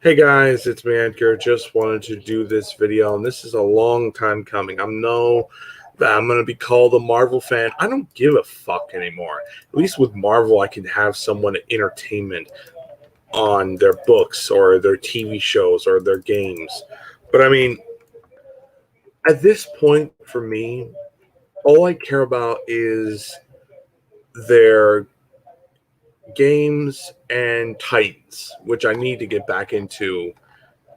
Hey guys, it's me Edgar. Just wanted to do this video, and this is a long time coming. I know that I'm gonna be called a Marvel fan. I don't give a fuck anymore. At least with Marvel, I can have someone entertainment on their books or their TV shows or their games. But I mean, at this point, for me, all I care about is their games and Titans, which I need to get back into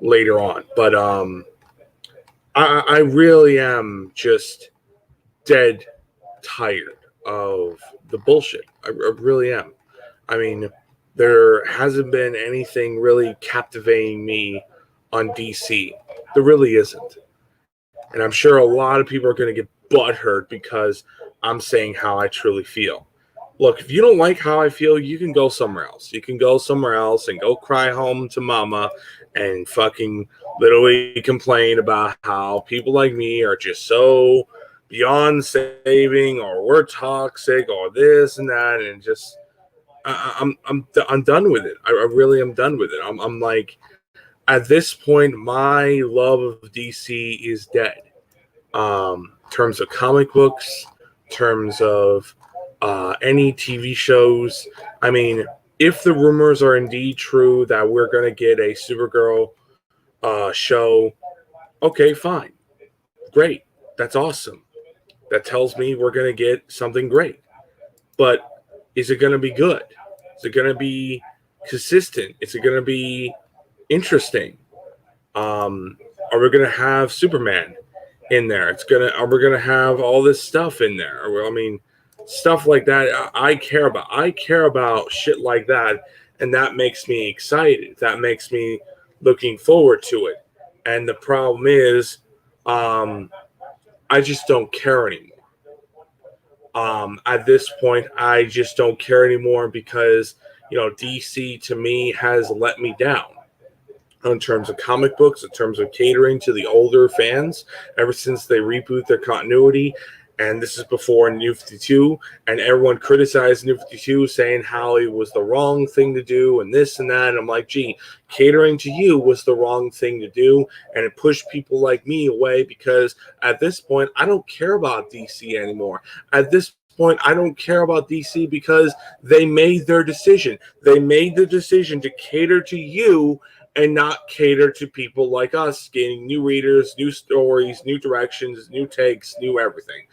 later on. But I really am just dead tired of the bullshit. I really am. I mean, there hasn't been anything really captivating me on DC. There really isn't. And I'm sure a lot of people are going to get butthurt because I'm saying how I truly feel. Look, if you don't like how I feel, you can go somewhere else. You can go somewhere else and go cry home to mama and fucking literally complain about how people like me are just so beyond saving or we're toxic or this and that, and just I'm done with it. I really am done with it. I'm like, at this point my love of DC is dead. Terms of comic books, terms of any TV shows. I mean, if the rumors are indeed true that we're going to get a Supergirl show, okay, fine. Great. That's awesome. That tells me we're going to get something great. But is it going to be good? Is it going to be consistent? Is it going to be interesting? Are we going to have Superman in there? Are we going to have all this stuff in there? I mean, stuff like that I care about. I care about shit like that, and that makes me excited. That makes me looking forward to it. And the problem is, I just don't care anymore. At this point, I just don't care anymore because DC to me has let me down in terms of comic books, in terms of catering to the older fans ever since they reboot their continuity. And this is before New 52, and everyone criticized New 52, saying how it was the wrong thing to do and this and that. And I'm like, gee, catering to you was the wrong thing to do, and it pushed people like me away because at this point, I don't care about DC anymore. At this point, I don't care about DC because they made their decision. They made the decision to cater to you and not cater to people like us, getting new readers, new stories, new directions, new takes, new everything,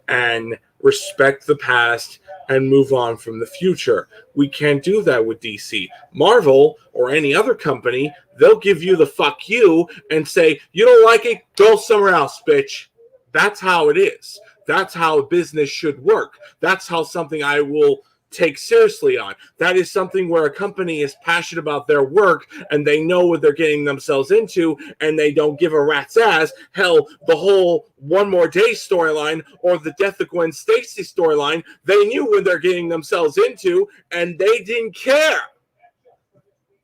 and respect the past and move on from the future. We can't do that with DC. Marvel or any other company, they'll give you the fuck you and say, you don't like it, go somewhere else, bitch. That's how it is. That's how a business should work. That's how something I will take seriously on. That is something where a company is passionate about their work and they know what they're getting themselves into and they don't give a rat's ass. Hell, the whole One More Day storyline or the Death of Gwen Stacy storyline, they knew what they're getting themselves into and they didn't care.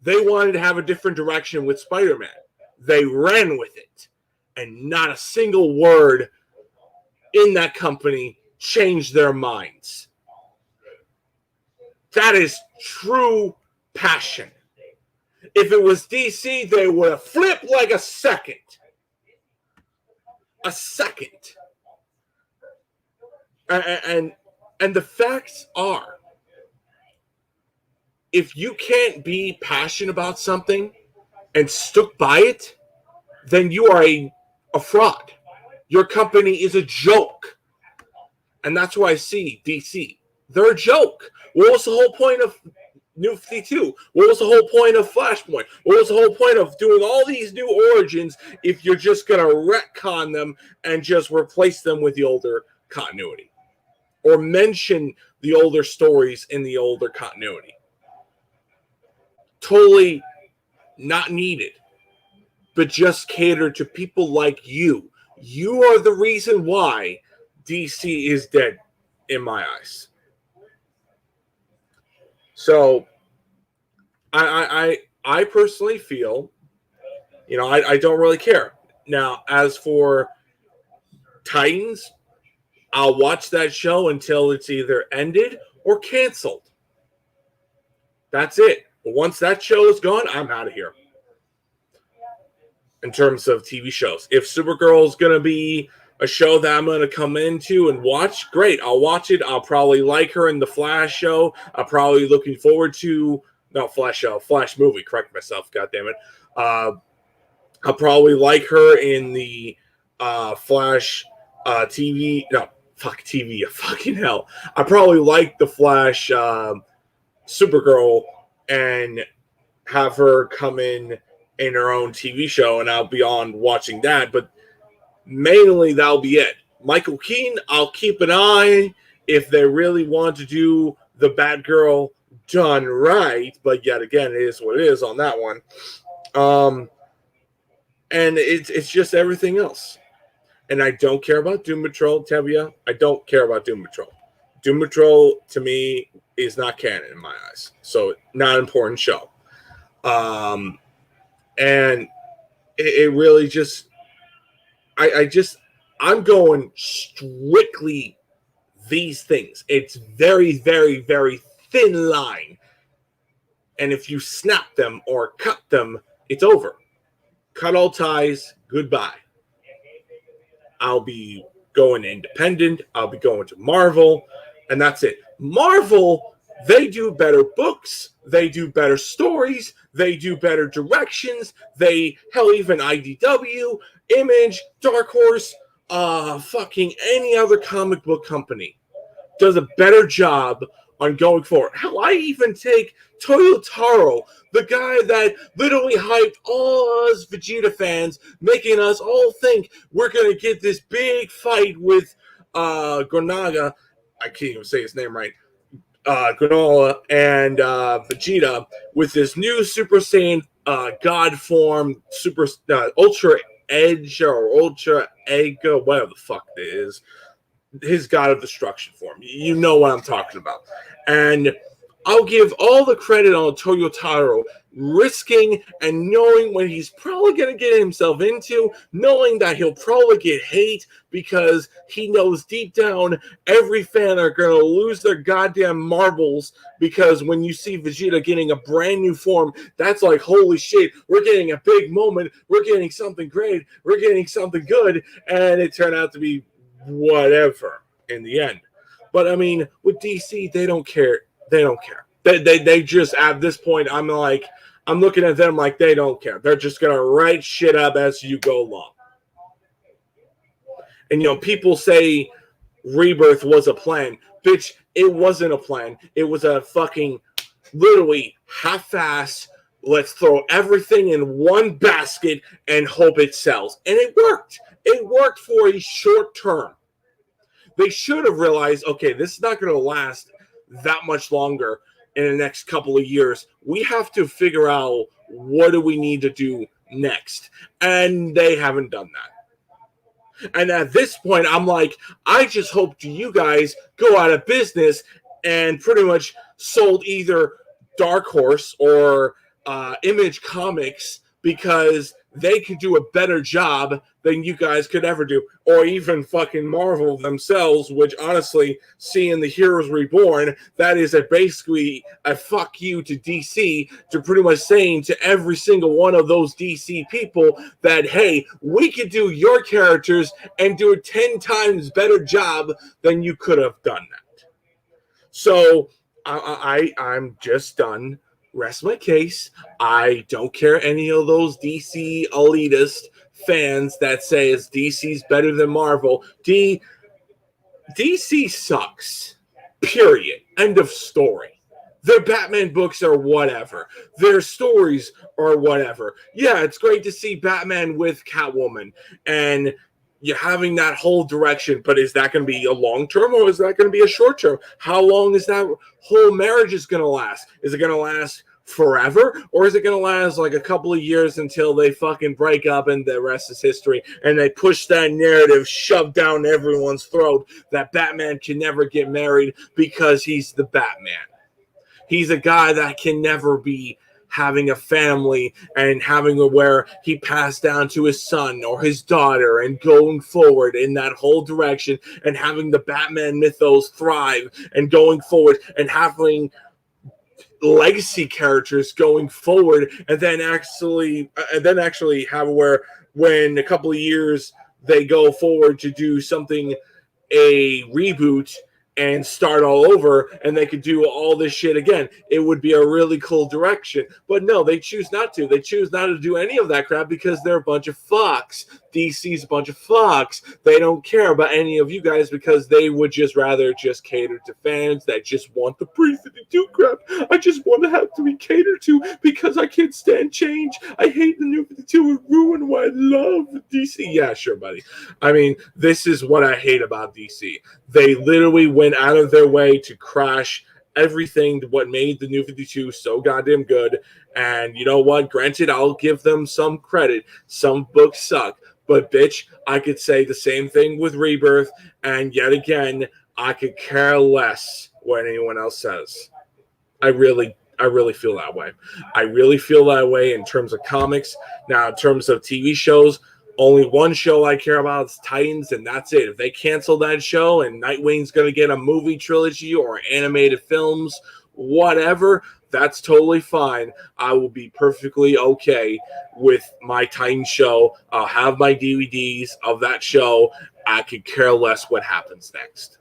They wanted to have a different direction with Spider-Man. They ran with it. And not a single word in that company changed their minds. That is true passion. If it was DC, they would have flipped like a second. A second. And the facts are, if you can't be passionate about something and stuck by it, then you are a fraud. Your company is a joke. And that's why I see DC. They're a joke. What was the whole point of New 52? What was the whole point of Flashpoint? What was the whole point of doing all these new origins if you're just going to retcon them and just replace them with the older continuity? Or mention the older stories in the older continuity? Totally not needed. But just cater to people like you. You are the reason why DC is dead in my eyes. So I personally feel, I don't really care. Now, as for Titans, I'll watch that show until it's either ended or canceled. That's it. But once that show is gone, I'm out of here. in terms of TV shows. If Supergirl is going to be a show that I'm going to come into and watch, great. I'll watch it. I'll probably like her in the Flash show. I'm probably looking forward to, not Flash show, Flash movie. Correct myself. God damn it. I'll probably like her in the Flash TV. No, fuck TV. Fucking hell. I probably like the Flash Supergirl and have her come in her own TV show, and I'll be on watching that. But mainly that'll be it. Michael Keaton, I'll keep an eye if they really want to do the Batgirl done right. But yet again, it is what it is on that one. And it's just everything else. And I don't care about Doom Patrol, Tevia. I don't care about Doom Patrol. Doom Patrol, to me, is not canon in my eyes. So, not an important show. And it really just... I'm going strictly these things. It's very, very, very thin line. And if you snap them or cut them, it's over. Cut all ties, goodbye. I'll be going independent. I'll be going to Marvel, and that's it. Marvel, they do better books. They do better stories. They do better directions. Hell, even IDW, Image, Dark Horse, fucking any other comic book company does a better job on going forward. Hell, I even take Toyotaro, the guy that literally hyped all us Vegeta fans, making us all think we're going to get this big fight with Granaga. I can't even say his name right. Granola and Vegeta with this new Super Saiyan God form, Super Ultra Edge or Ultra Egg, whatever the fuck it is. His God of Destruction form. You know what I'm talking about. And I'll give all the credit on Toyotaro risking and knowing what he's probably going to get himself into, knowing that he'll probably get hate because he knows deep down every fan are going to lose their goddamn marbles because when you see Vegeta getting a brand new form, that's like, holy shit, we're getting a big moment, we're getting something great, we're getting something good, and it turned out to be whatever in the end. But I mean, with DC, they don't care. They don't care. They just, at this point, I'm looking at them like they don't care. They're just gonna write shit up as you go along. And people say Rebirth was a plan. Bitch, it wasn't a plan. It was a fucking literally half-ass, let's throw everything in one basket and hope it sells. And it worked. It worked for a short term. They should have realized, okay, this is not going to last that much longer in the next couple of years. We have to figure out what do we need to do next. And they haven't done that. And at this point, I'm like, I just hope you guys go out of business and pretty much sold either Dark Horse or Image Comics because they could do a better job than you guys could ever do, or even fucking Marvel themselves, which honestly, seeing the Heroes Reborn, that is basically a fuck you to DC, to pretty much saying to every single one of those DC people that, hey, we could do your characters and do a 10 times better job than you could have done that. So I'm just done. Rest my case. I don't care any of those DC elitist fans that say it's DC's better than Marvel. DC sucks. Period. End of story. Their Batman books are whatever. Their stories are whatever. Yeah, it's great to see Batman with Catwoman and you're having that whole direction, but is that going to be a long term or is that going to be a short term? How long is that whole marriage is going to last? Is it going to last forever, or is it going to last like a couple of years until they fucking break up and the rest is history, and they push that narrative shoved down everyone's throat that Batman can never get married because he's the Batman. He's a guy that can never be having a family and having where he passed down to his son or his daughter and going forward in that whole direction and having the Batman mythos thrive and going forward and having legacy characters going forward, and then actually have where when a couple of years they go forward to do something, a reboot, and start all over, and they could do all this shit again. It would be a really cool direction. But no, they choose not to. They choose not to do any of that crap because they're a bunch of fucks. DC's a bunch of fucks. They don't care about any of you guys because they would just rather just cater to fans that just want the pre-52 crap. I just want to have to be catered to because I can't stand change. I hate the new 52. It ruined what I love DC. Yeah, sure, buddy. I mean, this is what I hate about DC. They literally went out of their way to crash everything, what made the New 52 so goddamn good. And you know what? Granted, I'll give them some credit. Some books suck. But bitch, I could say the same thing with Rebirth. And yet again, I could care less what anyone else says. I really feel that way. I really feel that way in terms of comics. Now, in terms of TV shows, only one show I care about is Titans, and that's it. If they cancel that show and Nightwing's going to get a movie trilogy or animated films, whatever, that's totally fine. I will be perfectly okay with my Titans show. I'll have my DVDs of that show. I could care less what happens next.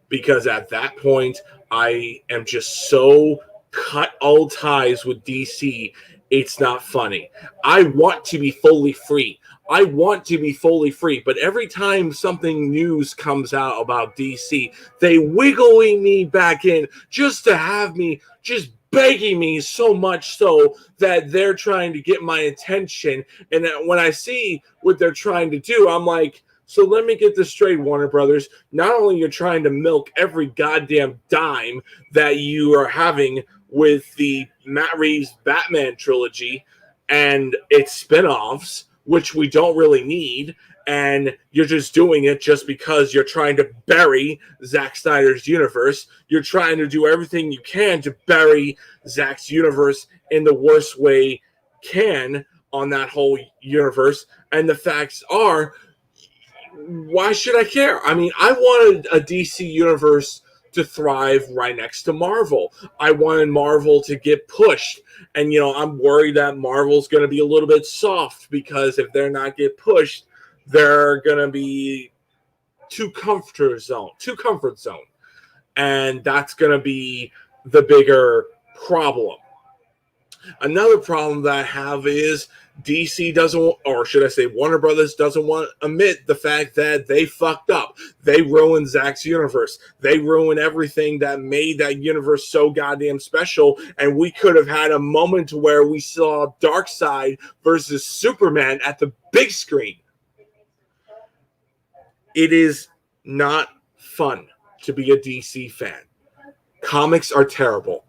Because at that point, I am just so cut all ties with DC. It's not funny. I want to be fully free. But every time something news comes out about DC, they wiggling me back in just to have me, just begging me so much so that they're trying to get my attention. And when I see what they're trying to do, I'm like, so let me get this straight, Warner Brothers. Not only you're trying to milk every goddamn dime that you are having with the Matt Reeves Batman trilogy and its spinoffs, which we don't really need, and you're just doing it just because you're trying to bury Zack Snyder's universe. You're trying to do everything you can to bury Zack's universe in the worst way can on that whole universe. And the facts are, why should I care? I mean, I wanted a DC universe to thrive right next to Marvel. I wanted Marvel to get pushed. And, I'm worried that Marvel's going to be a little bit soft because if they're not get pushed, they're going to be too comfort zone. And that's going to be the bigger problem. Another problem that I have is DC doesn't, or should I say Warner Brothers doesn't want to admit the fact that they fucked up. They ruined Zack's universe. They ruined everything that made that universe so goddamn special, and we could have had a moment where we saw Darkseid versus Superman at the big screen. It is not fun to be a DC fan. Comics are terrible.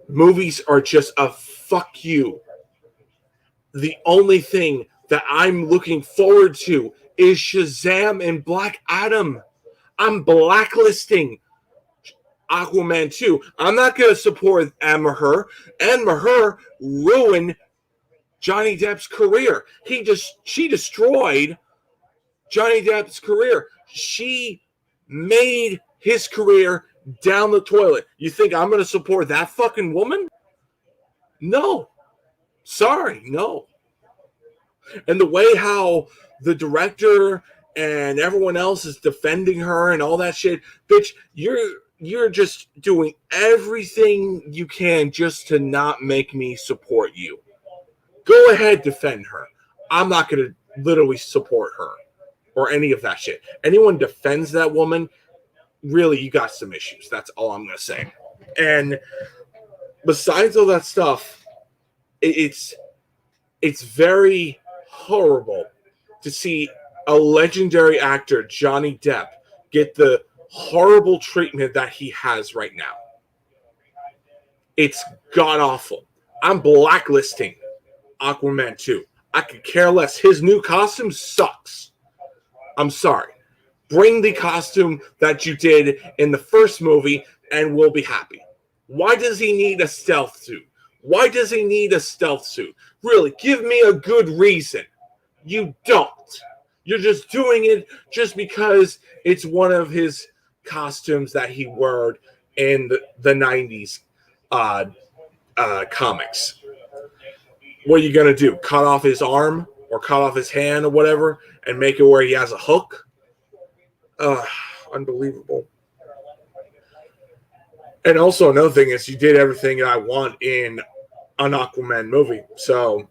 Movies are just a fuck you. The only thing that I'm looking forward to is Shazam and Black Adam. I'm blacklisting Aquaman 2. I'm not going to support Amber Heard. Amber Heard ruined Johnny Depp's career. She destroyed Johnny Depp's career. She made his career down the toilet. You think I'm going to support that fucking woman? No. Sorry, no. And the way how the director and everyone else is defending her and all that shit, bitch, you're just doing everything you can just to not make me support you. Go ahead, defend her. I'm not going to literally support her or any of that shit. Anyone defends that woman, really, you got some issues. That's all I'm going to say. And besides all that stuff, it's very horrible to see a legendary actor, Johnny Depp, get the horrible treatment that he has right now. It's god-awful. I'm blacklisting Aquaman 2. I could care less. His new costume sucks. I'm sorry. Bring the costume that you did in the first movie and we'll be happy. Why does he need a stealth suit? Really, give me a good reason. You don't. You're just doing it just because it's one of his costumes that he wore in the 90s. comics. What are you going to do? Cut off his arm or cut off his hand or whatever and make it where he has a hook? Unbelievable. And also another thing is you did everything I want in an Aquaman movie. So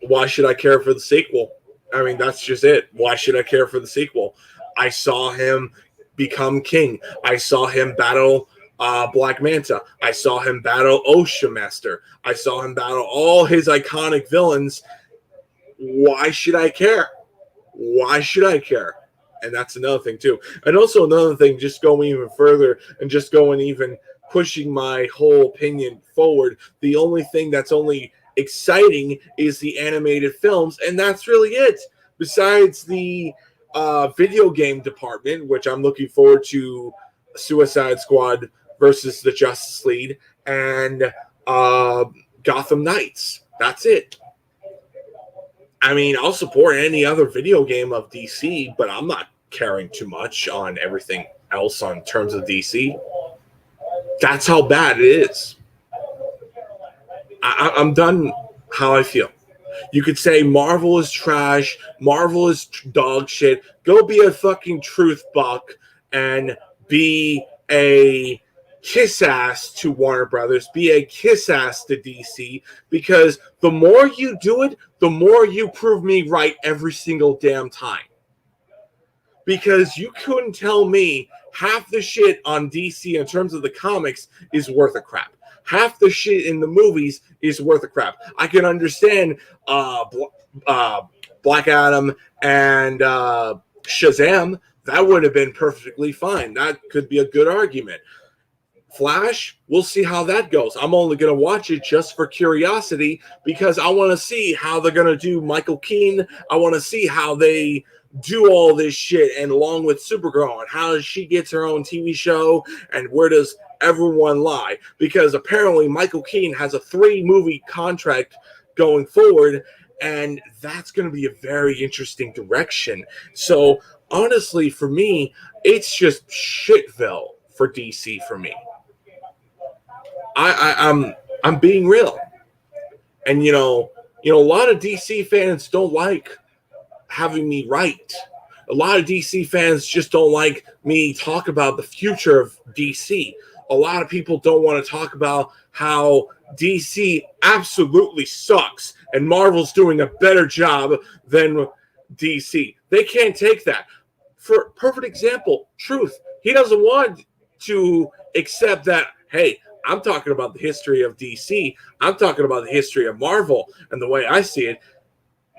why should I care for the sequel? I mean, that's just it. Why should I care for the sequel? I saw him become king. I saw him battle Black Manta. I saw him battle Ocean Master. I saw him battle all his iconic villains. Why should I care? Why should I care? And that's another thing too. And also another thing, just going even further and just going even pushing my whole opinion forward. The only thing that's only exciting is the animated films, and that's really it. Besides the video game department, which I'm looking forward to Suicide Squad versus the Justice League and Gotham Knights. That's it. I mean, I'll support any other video game of DC, but I'm not caring too much on everything else on terms of DC. That's how bad it is. I'm done how I feel. You could say Marvel is trash, Marvel is dog shit. Go be a fucking truth buck and be a kiss ass to Warner Brothers, be a kiss ass to DC, because the more you do it, the more you prove me right every single damn time. Because you couldn't tell me half the shit on DC in terms of the comics is worth a crap. Half the shit in the movies is worth a crap. I can understand Black Adam and Shazam. That would have been perfectly fine. That could be a good argument. Flash, we'll see how that goes. I'm only going to watch it just for curiosity because I want to see how they're going to do Michael Keaton. I want to see how they do all this shit, and along with Supergirl, and how she gets her own TV show, and where does everyone lie? Because apparently Michael Keaton has a 3-movie contract going forward, and that's going to be a very interesting direction. So honestly, for me, it's just shitville for DC for me. I'm being real, and you know, a lot of DC fans don't like having me right. A lot of DC fans just don't like me talk about the future of DC. A lot of people don't want to talk about how DC absolutely sucks and Marvel's doing a better job than DC. They can't take that. For perfect example, Truth. He doesn't want to accept that, hey, I'm talking about the history of DC. I'm talking about the history of Marvel. And the way I see it,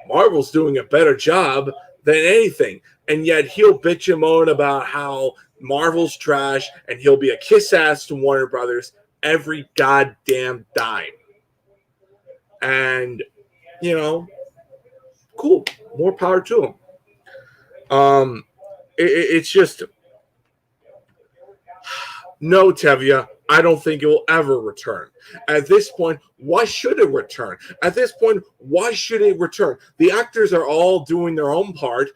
Marvel's doing a better job than anything. And yet he'll bitch and moan about how Marvel's trash and he'll be a kiss ass to Warner Brothers every goddamn dime. And, you know, cool. More power to him. It's just, no, Tevye, I don't think it will ever return. At this point, why should it return? At this point, why should it return? The actors are all doing their own part.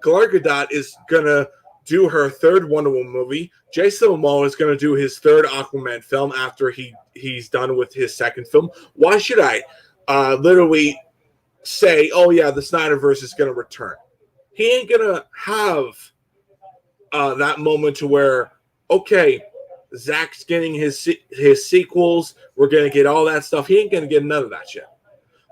Gal Gadot is going to do her 3rd Wonder Woman movie. Jason Momoa is going to do his 3rd Aquaman film after he's done with his 2nd film. Why should I literally say, oh yeah, the Snyderverse is going to return? He ain't going to have that moment to where, okay, Zach's getting his sequels. We're going to get all that stuff. He ain't going to get none of that shit.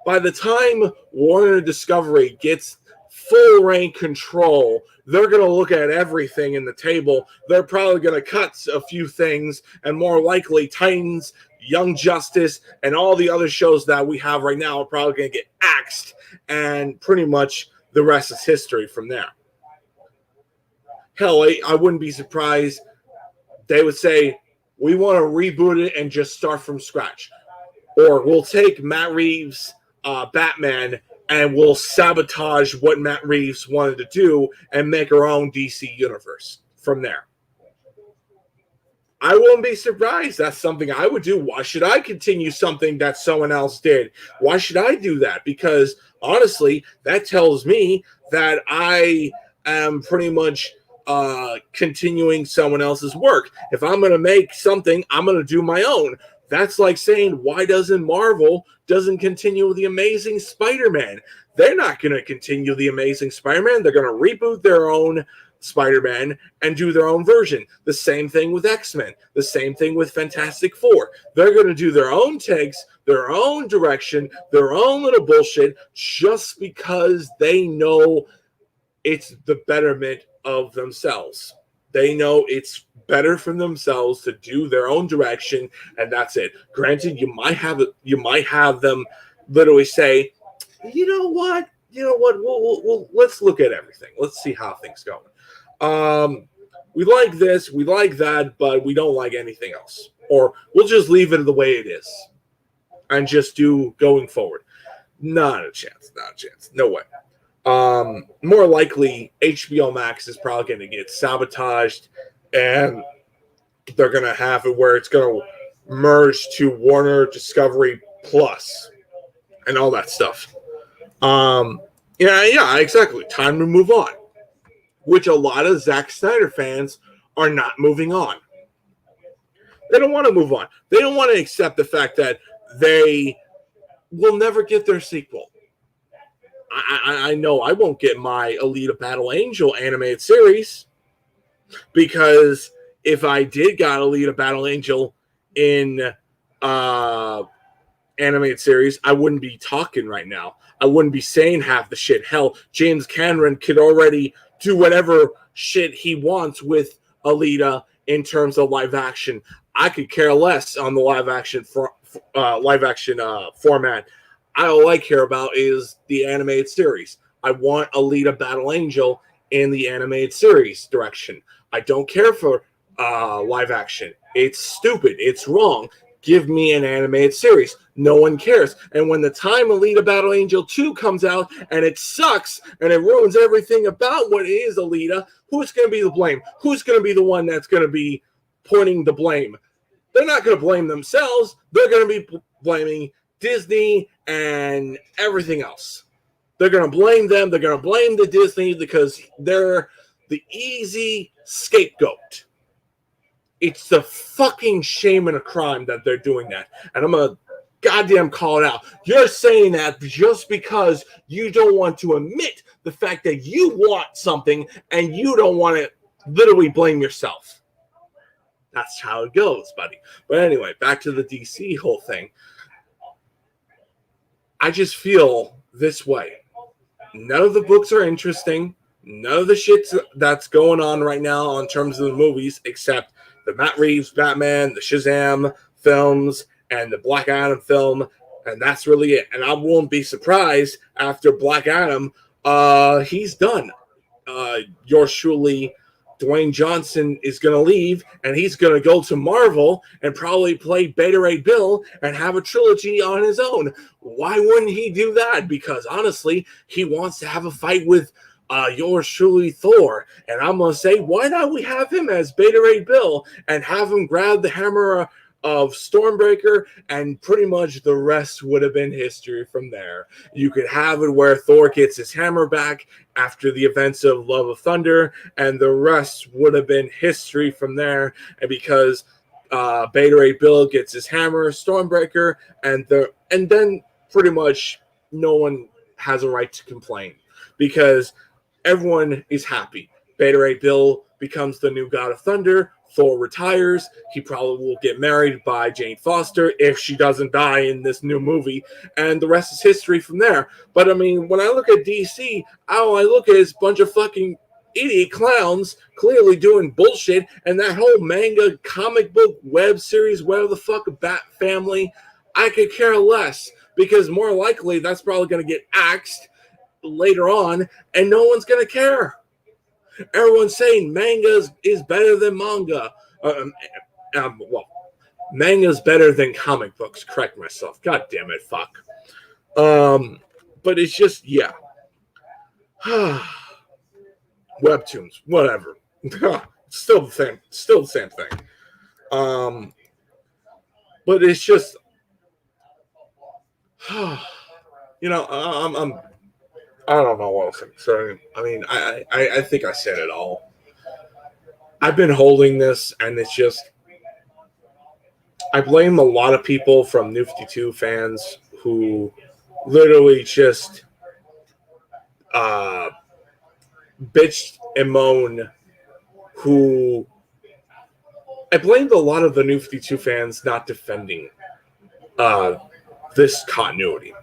By the time Warner Discovery gets full reign control, they're going to look at everything in the table. They're probably going to cut a few things, and more likely Titans, Young Justice, and all the other shows that we have right now are probably going to get axed, and pretty much the rest is history from there. Hell, I wouldn't be surprised they would say, we want to reboot it and just start from scratch. Or we'll take Matt Reeves' Batman and we'll sabotage what Matt Reeves wanted to do and make our own DC universe from there. I won't be surprised. That's something I would do. Why should I continue something that someone else did? Why should I do that? Because honestly, that tells me that I am pretty much continuing someone else's work. If I'm going to make something, I'm going to do my own That's like saying, why doesn't Marvel doesn't continue the Amazing Spider-Man? They're not going to continue the Amazing Spider-Man. They're going to reboot their own Spider-Man and do their own version. The same thing with X-Men. The same thing with Fantastic Four. They're going to do their own takes, their own direction, their own little bullshit just because they know it's the betterment of themselves. They know it's better for themselves to do their own direction, and that's it. Granted, you might have them literally say, you know what, we'll let's look at everything. Let's see how things go. We like this, we like that, but we don't like anything else. Or we'll just leave it the way it is and just do going forward. Not a chance. No way. More likely, HBO Max is probably going to get sabotaged, and they're going to have it where it's going to merge to Warner Discovery Plus and all that stuff. Yeah, exactly. Time to move on. Which a lot of Zack Snyder fans are not moving on. They don't want to move on. They don't want to accept the fact that they will never get their sequel. I know I won't get my Alita Battle Angel animated series, because if I did got Alita Battle Angel in animated series, I wouldn't be talking right now. I wouldn't be saying half the shit. Hell, James Cameron could already do whatever shit he wants with Alita in terms of live action. I could care less on the live action format. All I care about is the animated series. I want Alita Battle Angel in the animated series direction. I don't care for live action. It's stupid. It's wrong. Give me an animated series. No one cares. And when the time Alita Battle Angel 2 comes out and it sucks and it ruins everything about what is Alita, who's going to be the blame? Who's going to be the one that's going to be pointing the blame? They're not going to blame themselves. They're going to be blaming Disney and everything else. They're going to blame them. They're going to blame the Disney because they're the easy scapegoat. It's the fucking shame and a crime that they're doing that. And I'm going to goddamn call it out. You're saying that just because you don't want to admit the fact that you want something and you don't want to literally blame yourself. That's how it goes, buddy. But anyway, back to the DC whole thing. I just feel this way. None of the books are interesting. None of the shit that's going on right now in terms of the movies, except the Matt Reeves Batman, the Shazam films, and the Black Adam film, and that's really it. And I won't be surprised after Black Adam, he's done. Yours truly, Dwayne Johnson, is going to leave, and he's going to go to Marvel and probably play Beta Ray Bill and have a trilogy on his own. Why wouldn't he do that? Because honestly, he wants to have a fight with yours truly, Thor. And I'm going to say, why not we have him as Beta Ray Bill and have him grab the hammer of Stormbreaker, and pretty much the rest would have been history from there. You could have it where Thor gets his hammer back after the events of Love of Thunder, and the rest would have been history from there. And because Beta Ray Bill gets his hammer, Stormbreaker, and then pretty much no one has a right to complain because everyone is happy. Beta Ray Bill becomes the new God of Thunder. Thor retires. He probably will get married by Jane Foster if she doesn't die in this new movie. And the rest is history from there. But I mean, when I look at DC, all I look at is a bunch of fucking idiot clowns clearly doing bullshit. And that whole manga, comic book, web series, whatever the fuck, Bat Family, I could care less. Because more likely that's probably going to get axed later on and no one's going to care. Everyone's saying manga is better than manga. Well, manga's better than comic books. Correct myself. God damn it, fuck. But it's just, yeah. Webtoons, whatever. Still the same thing. But it's just, you know, I don't know what else I'm saying. I mean, I think I said it all. I've been holding this, and it's just, I blame a lot of people from New 52 fans who literally just uh, bitched and moan. Who I blamed a lot of the New 52 fans not defending uh, this continuity.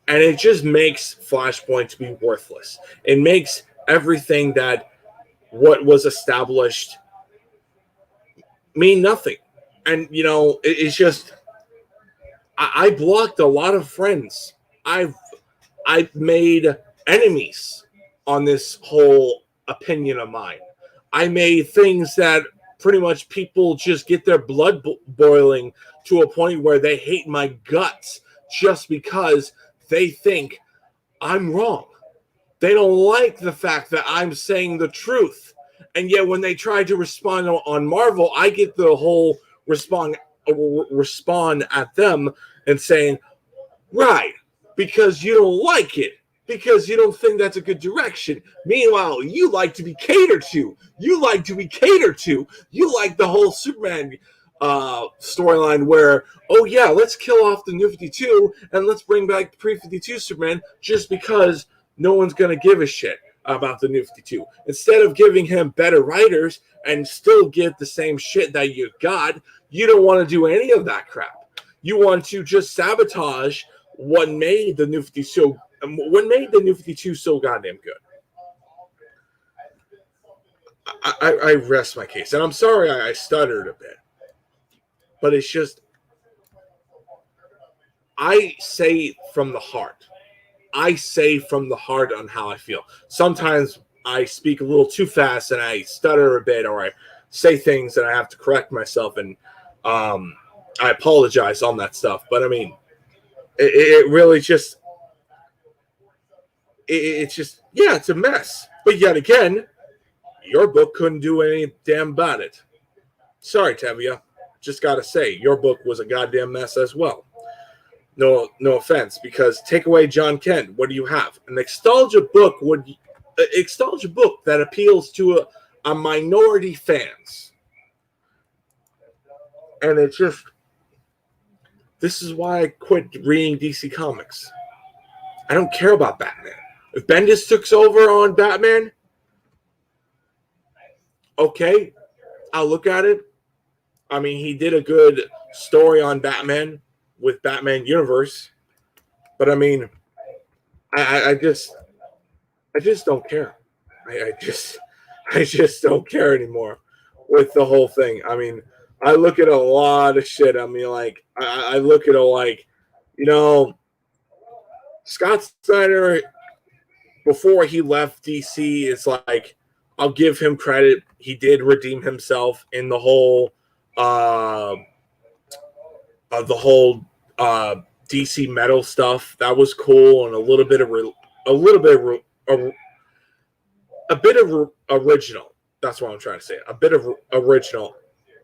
And it just makes Flashpoint to be worthless. It makes everything that what was established mean nothing. And, you know, it's just, I blocked a lot of friends. I've made enemies on this whole opinion of mine. I made things that pretty much people just get their blood boiling to a point where they hate my guts just because they think I'm wrong. They don't like the fact that I'm saying the truth. And yet when they try to respond on Marvel, I get the whole respond at them and saying, right, because you don't like it, because you don't think that's a good direction. Meanwhile, you like to be catered to. You like the whole Superman storyline where, oh yeah, let's kill off the New 52 and let's bring back the pre-52 Superman just because no one's going to give a shit about the New 52. Instead of giving him better writers and still get the same shit that you got, you don't want to do any of that crap. You want to just sabotage what made the New 52 so goddamn good. I rest my case. And I'm sorry I stuttered a bit. But it's just, I say from the heart. I say from the heart on how I feel. Sometimes I speak a little too fast and I stutter a bit, or I say things and I have to correct myself, and I apologize on that stuff. But I mean, it really just, it's just, yeah, it's a mess. But yet again, your book couldn't do any damn about it. Sorry, Tevia. Just got to say, your book was a goddamn mess as well. No offense, because take away John Kent, what do you have? An nostalgia book that appeals to a minority fans. And it's just, this is why I quit reading DC Comics. I don't care about Batman. If Bendis took over on Batman, okay, I'll look at it. I mean, he did a good story on Batman with Batman Universe, but I mean, I just don't care. I just don't care anymore with the whole thing. I mean, I look at a lot of shit. I mean, like, I look at it like, you know, Scott Snyder, before he left DC, it's like, I'll give him credit. He did redeem himself in the whole DC metal stuff. That was cool, and a bit of original. That's what I'm trying to say. A bit of original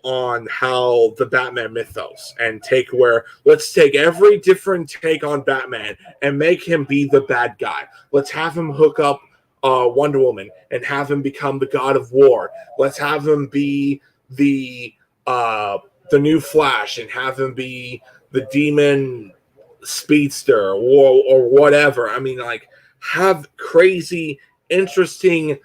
on how the Batman mythos, and let's take every different take on Batman and make him be the bad guy. Let's have him hook up Wonder Woman and have him become the God of War. Let's have him be the new Flash and have him be the demon speedster or whatever. I mean, like, have crazy, interesting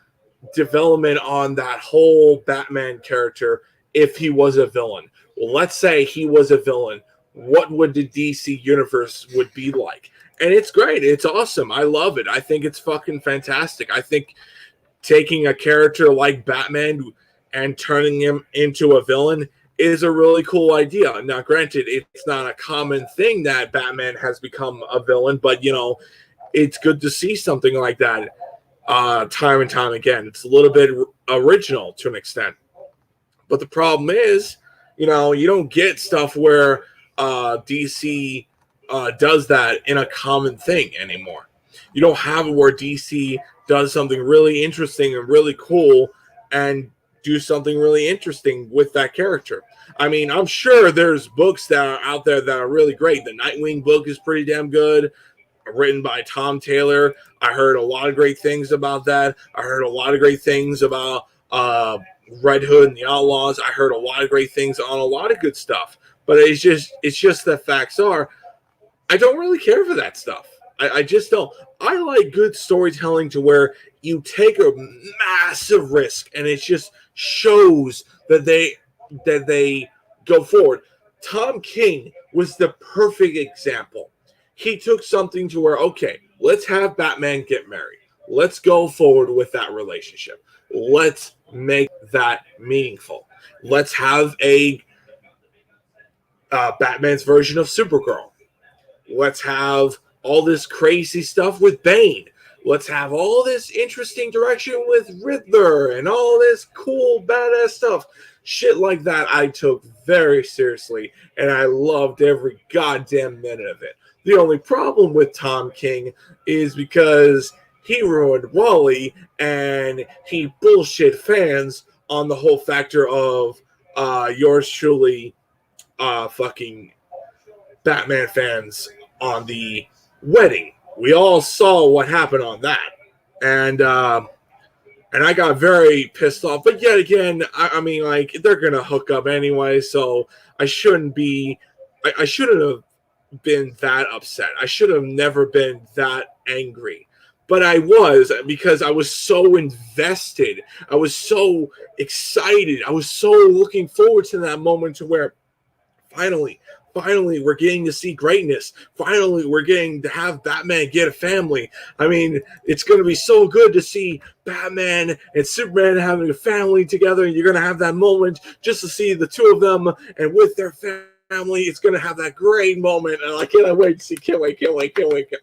development on that whole Batman character if he was a villain. Well, let's say he was a villain. What would the DC universe would be like? And it's great. It's awesome. I love it. I think it's fucking fantastic. I think taking a character like Batman and turning him into a villain is a really cool idea. Now, granted, it's not a common thing that Batman has become a villain, but, you know, it's good to see something like that time and time again. It's a little bit original to an extent. But the problem is, you know, you don't get stuff where DC does that in a common thing anymore. You don't have it where DC does something really interesting and really cool and do something really interesting with that character. I mean, I'm sure there's books that are out there that are really great. The Nightwing book is pretty damn good, written by Tom Taylor. I heard a lot of great things about that. I heard a lot of great things about Red Hood and the Outlaws. I heard a lot of great things on a lot of good stuff. But it's just that facts are, I don't really care for that stuff. I just don't. I like good storytelling to where you take a massive risk and it just shows that they go forward. Tom King was the perfect example. He took something to where, okay, let's have Batman get married. Let's go forward with that relationship. Let's make that meaningful. Let's have a Batman's version of Supergirl. Let's have all this crazy stuff with Bane. Let's have all this interesting direction with Riddler and all this cool, badass stuff. Shit like that I took very seriously, and I loved every goddamn minute of it. The only problem with Tom King is because he ruined Wally and he bullshit fans on the whole factor of yours truly fucking Batman fans on the wedding. We all saw what happened on that, and I got very pissed off. But yet again, I mean, like, they're gonna hook up anyway, so I shouldn't be. I shouldn't have been that upset. I should have never been that angry. But I was, because I was so invested. I was so excited. I was so looking forward to that moment to where finally we're getting to see greatness. Finally we're getting to have Batman get a family. I mean, it's going to be so good to see Batman and Superman having a family together, and you're going to have that moment just to see the two of them and with their family. It's going to have that great moment, and I can't wait to see. Can't wait.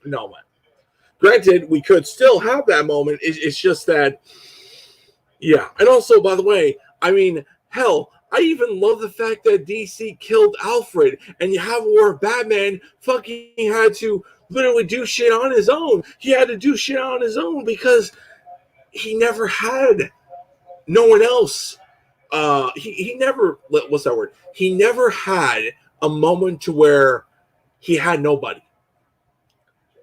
No, man. Granted, we could still have that moment. It's just that, yeah. And also, by the way, I mean, hell, I even love the fact that DC killed Alfred, and you have where Batman fucking had to literally do shit on his own. He had to do shit on his own because he never had no one else. He never, what's that word? He never had a moment to where he had nobody.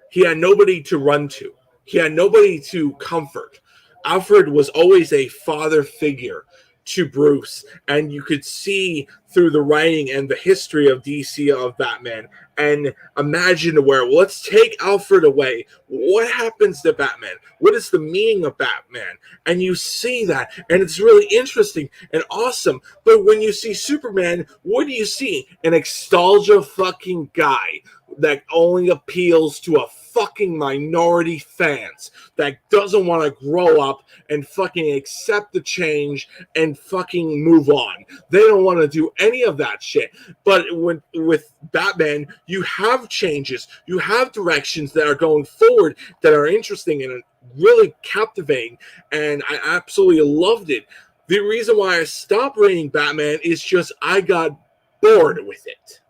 He had nobody to run to. He had nobody to comfort. Alfred was always a father figure to Bruce, and you could see through the writing and the history of DC of Batman, and imagine where, let's take Alfred away. What happens to Batman? What is the meaning of Batman? And you see that, and it's really interesting and awesome. But when you see Superman, what do you see? An nostalgia fucking guy that only appeals to a fucking minority fans that doesn't want to grow up and fucking accept the change and fucking move on. They don't want to do any of that shit. But with Batman, you have changes, you have directions that are going forward that are interesting and really captivating, and I absolutely loved it. The reason why I stopped reading Batman is just I got bored with it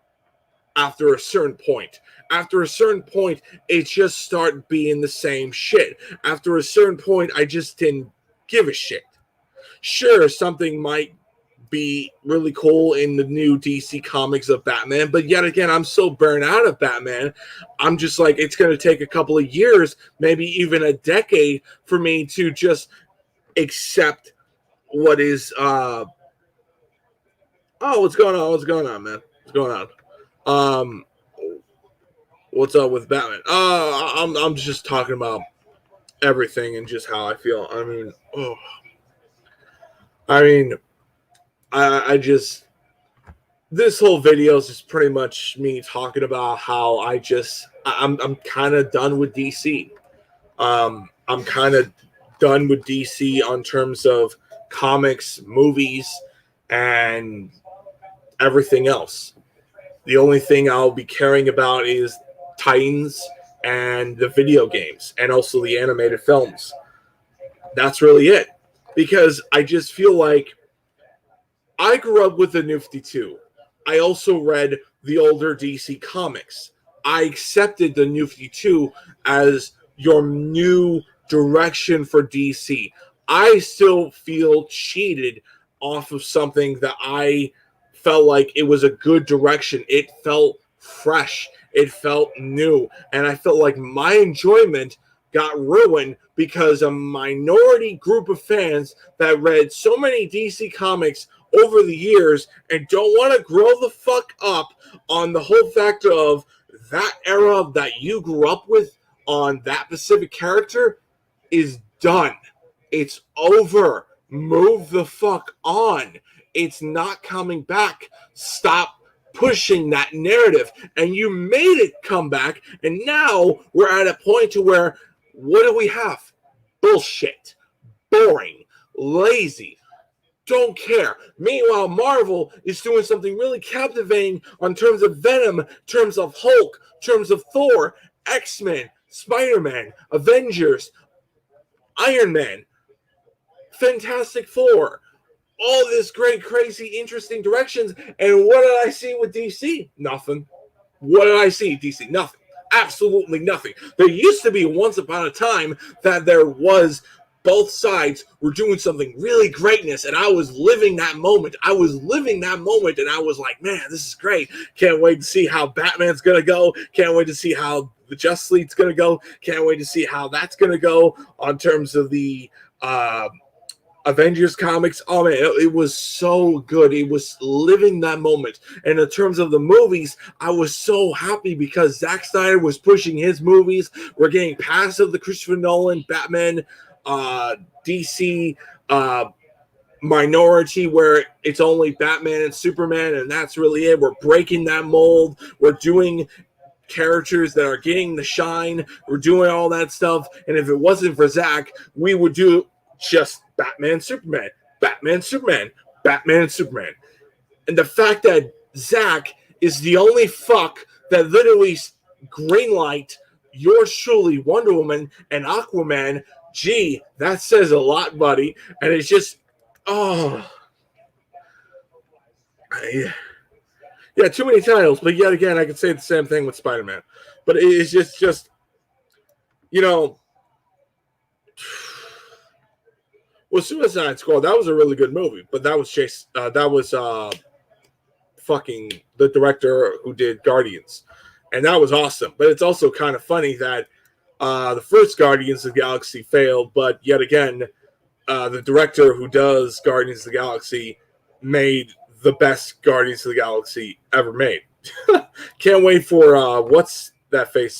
after a certain point. After a certain point, it just started being the same shit. After a certain point, I just didn't give a shit. Sure, something might be really cool in the new DC comics of Batman, but yet again, I'm so burnt out of Batman. I'm just like, it's going to take a couple of years, maybe even a decade, for me to just accept what is what's going on, man? What's going on? What's up with Batman? I'm just talking about everything and just how I feel. I just, this whole video is just pretty much me talking about how I'm kind of done with DC. I'm kind of done with DC on terms of comics, movies, and everything else. The only thing I'll be caring about is Titans and the video games and also the animated films. That's really it. Because I just feel like I grew up with the New 52. I also read the older DC comics. I accepted the New 52 as your new direction for DC. I still feel cheated off of something that I felt like it was a good direction. It felt fresh. It felt new. And I felt like my enjoyment got ruined because a minority group of fans that read so many DC comics over the years and don't want to grow the fuck up on the whole factor of that era that you grew up with on that specific character is done. It's over. Move the fuck on. It's not coming back. Stop pushing that narrative. And you made it come back, and now we're at a point to where what do we have? Bullshit. Boring. Lazy. Don't care. Meanwhile, Marvel is doing something really captivating on terms of Venom, terms of Hulk, terms of Thor, X-Men, Spider-Man, Avengers, Iron Man, Fantastic Four, all this great, crazy, interesting directions. And what did I see with DC? Nothing. What did I see, DC? Nothing. Absolutely nothing. There used to be once upon a time that there was both sides were doing something really greatness, and I was living that moment. And I was like, man, this is great. Can't wait to see how Batman's going to go. Can't wait to see how the Justice League's going to go. Can't wait to see how that's going to go on terms of the Avengers comics. Oh man, it was so good. It was living that moment. And in terms of the movies, I was so happy because Zack Snyder was pushing his movies. We're getting past of the Christopher Nolan Batman DC minority where it's only Batman and Superman, and that's really it. We're breaking that mold. We're doing characters that are getting the shine. We're doing all that stuff. And if it wasn't for Zack, we would do just Batman, Superman, Batman, Superman, Batman, Superman. And the fact that Zack is the only fuck that literally greenlight yours truly, Wonder Woman and Aquaman, gee, that says a lot, buddy. And it's just, yeah, too many titles. But yet again, I could say the same thing with Spider-Man. But it's just, you know, well, Suicide Squad, that was a really good movie. But that was fucking the director who did Guardians. And that was awesome. But it's also kind of funny that the first Guardians of the Galaxy failed, but yet again, the director who does Guardians of the Galaxy made the best Guardians of the Galaxy ever made. Can't wait for what's that face?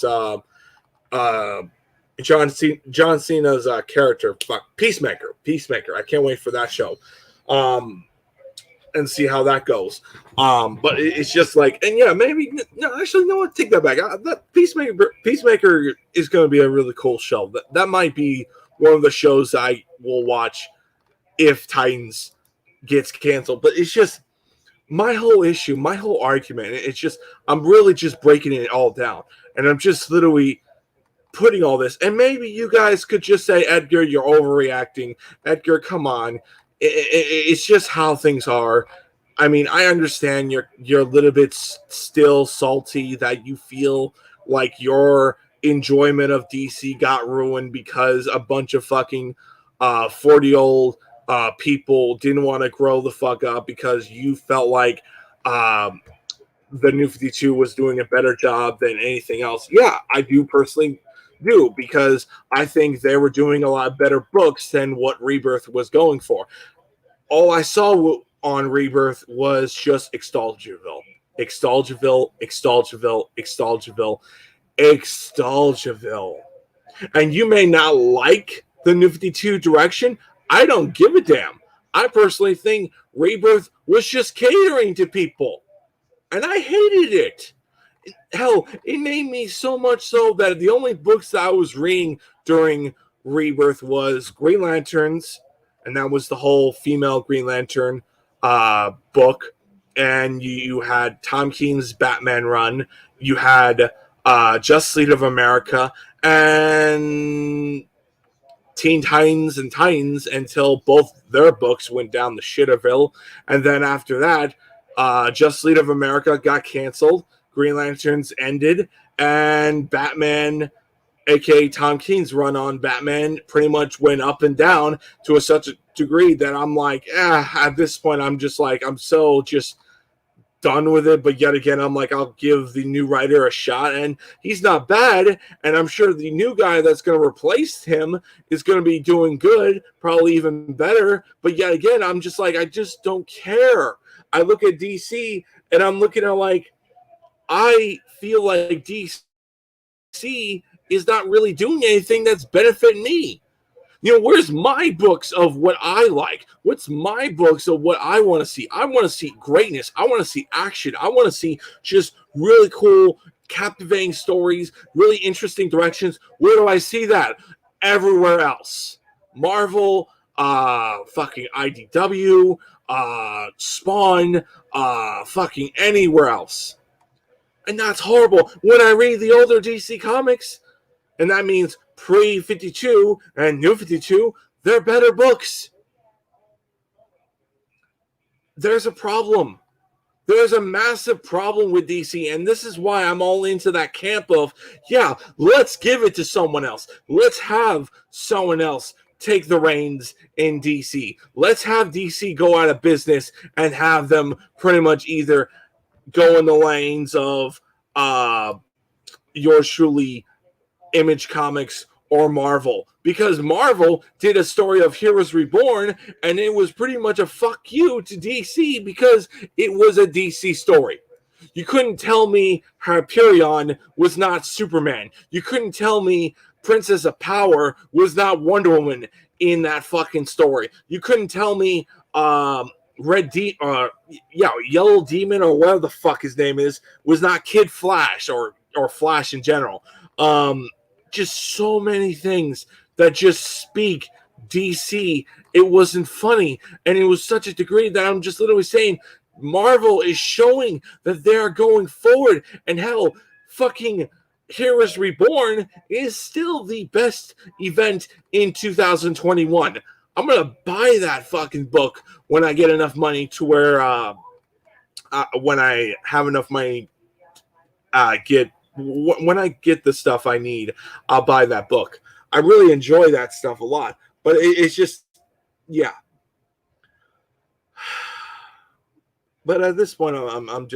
John Cena's character, Peacemaker. I can't wait for that show. And see how that goes. But it's just like, and yeah, maybe no. Actually, no. I'll take that back. That Peacemaker is going to be a really cool show. That might be one of the shows I will watch if Titans gets canceled. But it's just my whole issue, my whole argument. It's just I'm really just breaking it all down, and I'm just literally putting all this. And maybe you guys could just say, Edgar, you're overreacting. Edgar, come on. It's just how things are. I mean, I understand you're a little bit still salty that you feel like your enjoyment of DC got ruined because a bunch of fucking 40-year-old people didn't want to grow the fuck up because you felt like the New 52 was doing a better job than anything else. Yeah, I do personally do, because I think they were doing a lot better books than what Rebirth was going for. All I saw on Rebirth was just Extalgaville. And you may not like the New 52 direction. I don't give a damn. I personally think Rebirth was just catering to people. And I hated it. Hell, it made me so much so that the only books that I was reading during Rebirth was Green Lanterns, and that was the whole female Green Lantern book. And you had Tom King's Batman run. You had Justice League of America and Teen Titans and Titans until both their books went down the shitterville. And then after that, Justice League of America got canceled. Green Lanterns ended, and Batman, aka Tom King's run on Batman, pretty much went up and down to such a degree that I'm like, at this point, I'm just like, I'm so just done with it, but yet again, I'm like, I'll give the new writer a shot, and he's not bad, and I'm sure the new guy that's going to replace him is going to be doing good, probably even better, but yet again, I'm just like, I just don't care. I look at DC, and I'm looking at like, I feel like DC is not really doing anything that's benefiting me. You know, where's my books of what I like? What's my books of what I want to see? I want to see greatness. I want to see action. I want to see just really cool, captivating stories, really interesting directions. Where do I see that? Everywhere else. Marvel, fucking IDW, Spawn, fucking anywhere else. And that's horrible. When I read the older DC comics, and that means pre-52 and new 52, they're better books. There's a problem. There's a massive problem with DC, and this is why I'm all into that camp of, yeah, let's give it to someone else. Let's have someone else take the reins in DC. Let's have DC go out of business and have them pretty much either go in the lanes of yours truly, Image Comics, or Marvel, because Marvel did a story of Heroes Reborn, and it was pretty much a fuck you to DC because it was a DC story. You couldn't tell me Hyperion was not Superman. You couldn't tell me Princess of Power was not Wonder Woman in that fucking story. You couldn't tell me Yellow Demon, or whatever the fuck his name is, was not Kid Flash or Flash in general. Just so many things that just speak DC. It wasn't funny, and it was such a degree that I'm just literally saying Marvel is showing that they're going forward, and hell, fucking Heroes Reborn is still the best event in 2021. I'm gonna buy that fucking book when I get enough money to where when I have enough money when I get the stuff I need, I'll buy that book. I really enjoy that stuff a lot, but it's just, yeah. But at this point, I'm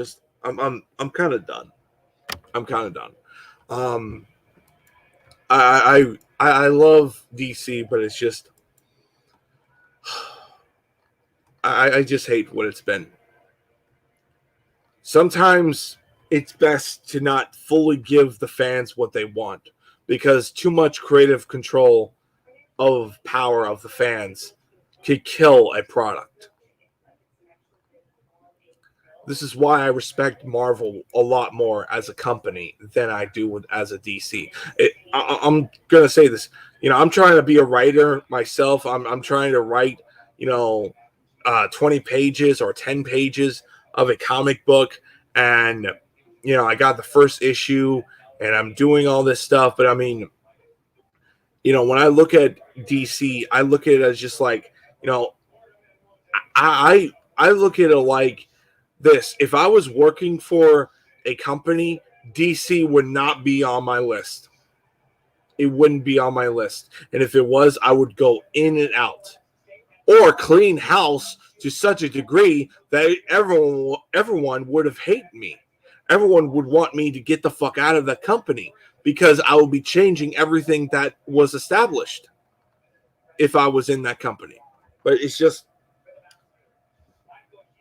kind of done. I'm kind of done. I love DC, but it's just, I just hate what it's been. Sometimes it's best to not fully give the fans what they want, because too much creative control of power of the fans could kill a product. This is why I respect Marvel a lot more as a company than I do as a DC. I'm going to say this. You know, I'm trying to be a writer myself. I'm trying to write, 20 pages or 10 pages of a comic book, and I got the first issue and I'm doing all this stuff. But I mean, when I look at DC, I look at it as just like, I look at it like this. If I was working for a company, DC would not be on my list. It wouldn't be on my list. And if it was, I would go in and out or clean house to such a degree that everyone would have hated me. Everyone would want me to get the fuck out of the company because I would be changing everything that was established if I was in that company. But it's just,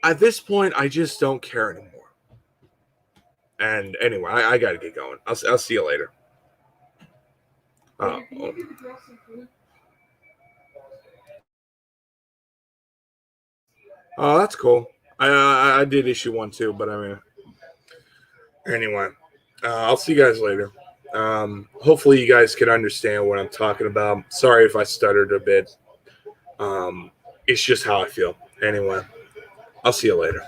at this point, I just don't care anymore. And anyway, I got to get going. I'll see you later. Oh, that's cool. I did issue 1 too, but I mean, anyway, I'll see you guys later. Hopefully you guys can understand what I'm talking about. Sorry if I stuttered a bit. It's just how I feel. Anyway, I'll see you later.